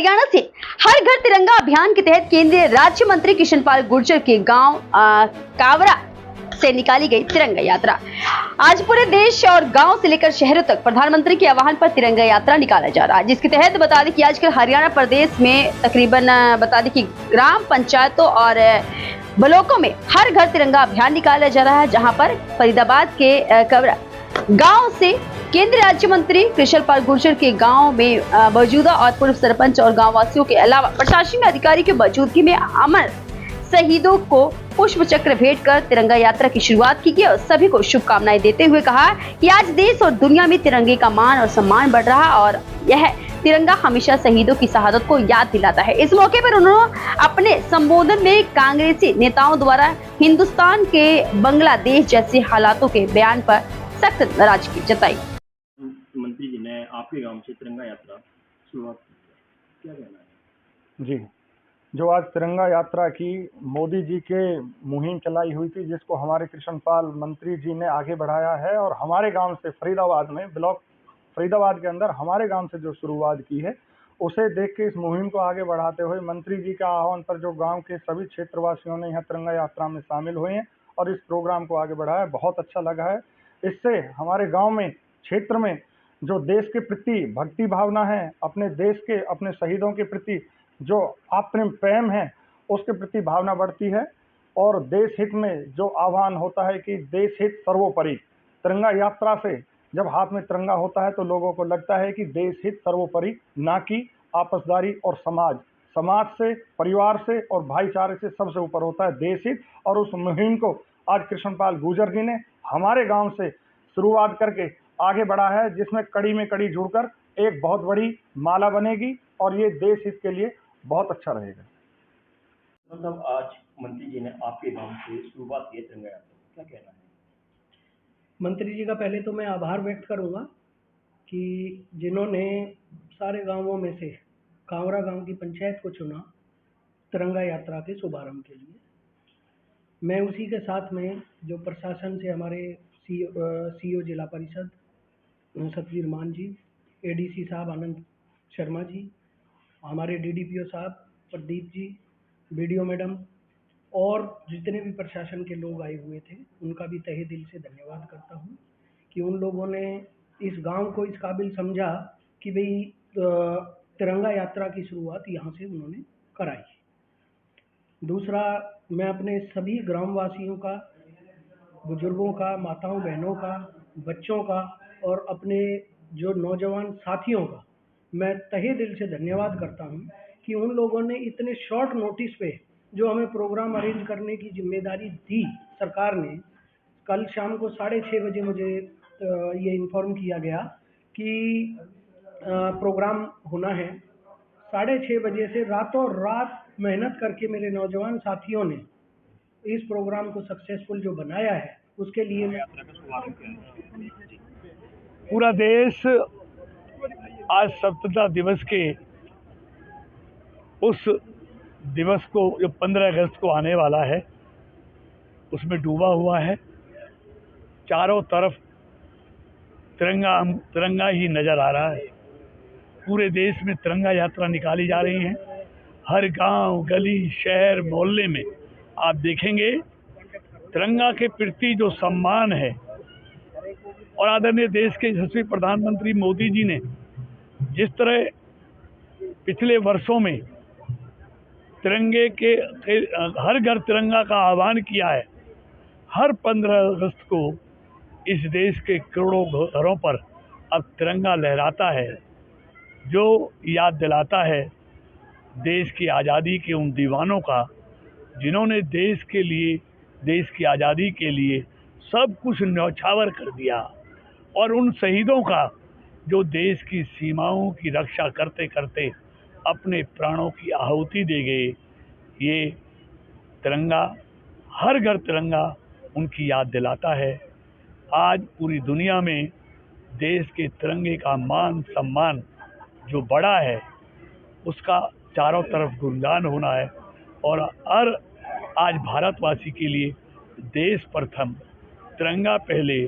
हरियाणा से हर घर तिरंगा अभियान के तहत केंद्रीय राज्य मंत्री कृष्ण पाल गुर्जर के गांव कावरा से निकाली गई तिरंगा यात्रा। आज पूरे देश और गांव से लेकर शहरों तक प्रधानमंत्री के आह्वान पर तिरंगा यात्रा निकाला जा रहा है, जिसके तहत बता दें कि आजकल हरियाणा प्रदेश में तकरीबन बता दें कि ग्राम पंचायतों और ब्लॉकों में हर घर तिरंगा अभियान निकाला जा रहा है, जहां पर फरीदाबाद के कावरा गांव से केंद्रीय राज्य मंत्री कृष्ण पाल गुर्जर के गांव में मौजूदा और पूर्व सरपंच और गांव वासियों के अलावा प्रशासनिक अधिकारी की मौजूदगी में अमर शहीदों को पुष्प चक्र भेंट कर तिरंगा यात्रा की शुरुआत की गई और सभी को शुभकामनाएं देते हुए कहा कि आज देश और दुनिया में तिरंगे का मान और सम्मान बढ़ रहा और यह तिरंगा हमेशा शहीदों की शहादत को याद दिलाता है। इस मौके पर उन्होंने अपने संबोधन में कांग्रेसी नेताओं द्वारा हिंदुस्तान के बांग्लादेश जैसे हालातों के बयान पर सख्त नाराजगी जताई। मंत्री जी ने आपके गांव से तिरंगा यात्रा शुरुआत की, क्या कहना है? जी, जो आज तिरंगा यात्रा की मोदी जी के मुहिम चलाई हुई थी, जिसको हमारे कृष्ण पाल मंत्री जी ने आगे बढ़ाया है और हमारे गांव से फरीदाबाद में ब्लॉक फरीदाबाद के अंदर हमारे गांव से जो शुरुआत की है, उसे देख के इस मुहिम को आगे बढ़ाते हुए मंत्री जी के आह्वान पर जो गांव के सभी क्षेत्रवासियों ने यहाँ तिरंगा यात्रा में शामिल हुए हैं और इस प्रोग्राम को आगे बढ़ाया, बहुत अच्छा लगा है। इससे हमारे गाँव में, क्षेत्र में जो देश के प्रति भक्ति भावना है, अपने देश के, अपने शहीदों के प्रति जो आत्म प्रेम है, उसके प्रति भावना बढ़ती है और देश हित में जो आह्वान होता है कि देश हित सर्वोपरि। तिरंगा यात्रा से जब हाथ में तिरंगा होता है तो लोगों को लगता है कि देश हित सर्वोपरि, ना कि आपसदारी और समाज से, परिवार से और भाईचारे से सबसे ऊपर होता है देश हित। और उस मुहिम को आज कृष्ण पाल गुर्जर जी ने हमारे गांव से शुरुआत करके आगे बढ़ा है, जिसमें कड़ी में कड़ी जुड़कर एक बहुत बड़ी माला बनेगी और ये देश हित के लिए बहुत अच्छा रहेगा। मतलब आज मंत्री जी ने आपके गांव से शुरुआत की तिरंगा यात्रा, क्या कहना है? मंत्री जी का पहले तो मैं आभार व्यक्त करूंगा कि जिन्होंने सारे गांवों में से कावरा गांव की पंचायत को चुना तिरंगा यात्रा के शुभारंभ के लिए। मैं उसी के साथ में जो प्रशासन से हमारे सीओ जिला परिषद सतवीर मान जी, एडीसी साहब आनंद शर्मा जी, हमारे डीडीपीओ साहब प्रदीप जी, बीडीओ मैडम और जितने भी प्रशासन के लोग आए हुए थे, उनका भी तहे दिल से धन्यवाद करता हूं कि उन लोगों ने इस गांव को इस काबिल समझा कि भाई तिरंगा यात्रा की शुरुआत यहां से उन्होंने कराई। दूसरा, मैं अपने सभी ग्रामवासियों का, बुजुर्गों का, माताओं बहनों का, बच्चों का और अपने जो नौजवान साथियों का मैं तहे दिल से धन्यवाद करता हूं कि उन लोगों ने इतने शॉर्ट नोटिस पे जो हमें प्रोग्राम अरेंज करने की जिम्मेदारी दी सरकार ने। कल शाम को 6:30 बजे मुझे ये इन्फॉर्म किया गया कि प्रोग्राम होना है। 6:30 बजे से रातों रात मेहनत करके मेरे नौजवान साथियों ने इस प्रोग्राम को सक्सेसफुल जो बनाया है, उसके लिए मैं पूरा देश आज स्वतंत्रता दिवस के उस दिवस को जो 15 अगस्त को आने वाला है, उसमें डूबा हुआ है। चारों तरफ तिरंगा ही नज़र आ रहा है। पूरे देश में तिरंगा यात्रा निकाली जा रही है। हर गांव, गली, शहर, मोहल्ले में आप देखेंगे तिरंगा के प्रति जो सम्मान है। और आदरणीय देश के यशस्वी प्रधानमंत्री मोदी जी ने जिस तरह पिछले वर्षों में तिरंगे के हर घर तिरंगा का आह्वान किया है, हर 15 अगस्त को इस देश के करोड़ों घरों पर अब तिरंगा लहराता है, जो याद दिलाता है देश की आज़ादी के उन दीवानों का जिन्होंने देश के लिए, देश की आज़ादी के लिए सब कुछ न्यौछावर कर दिया, और उन शहीदों का जो देश की सीमाओं की रक्षा करते करते अपने प्राणों की आहुति दे गए। ये तिरंगा, हर घर तिरंगा उनकी याद दिलाता है। आज पूरी दुनिया में देश के तिरंगे का मान सम्मान जो बड़ा है, उसका चारों तरफ गुणगान होना है। और हर आज भारतवासी के लिए देश प्रथम, तिरंगा पहले,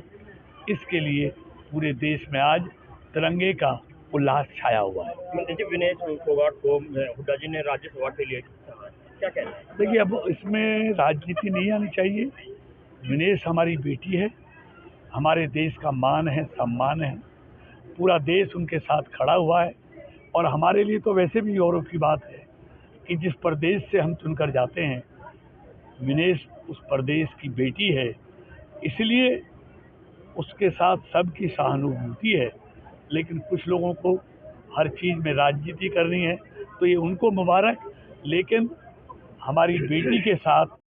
इसके लिए पूरे देश में आज तिरंगे का उल्लास छाया हुआ है। मंत्री जी, विनय फोगाट को हुड्डा जी ने राज्यसभा के लिए क्या कहना है? देखिए, अब इसमें राजनीति नहीं आनी चाहिए। विनेश हमारी बेटी है, हमारे देश का मान है, सम्मान है, पूरा देश उनके साथ खड़ा हुआ है। और हमारे लिए तो वैसे भी गौरव की बात है कि जिस प्रदेश से हम चुनकर जाते हैं, विनेश उस प्रदेश की बेटी है, इसलिए उसके साथ सबकी सहानुभूति है। लेकिन कुछ लोगों को हर चीज़ में राजनीति करनी है, तो ये उनको मुबारक, लेकिन हमारी बेटी के साथ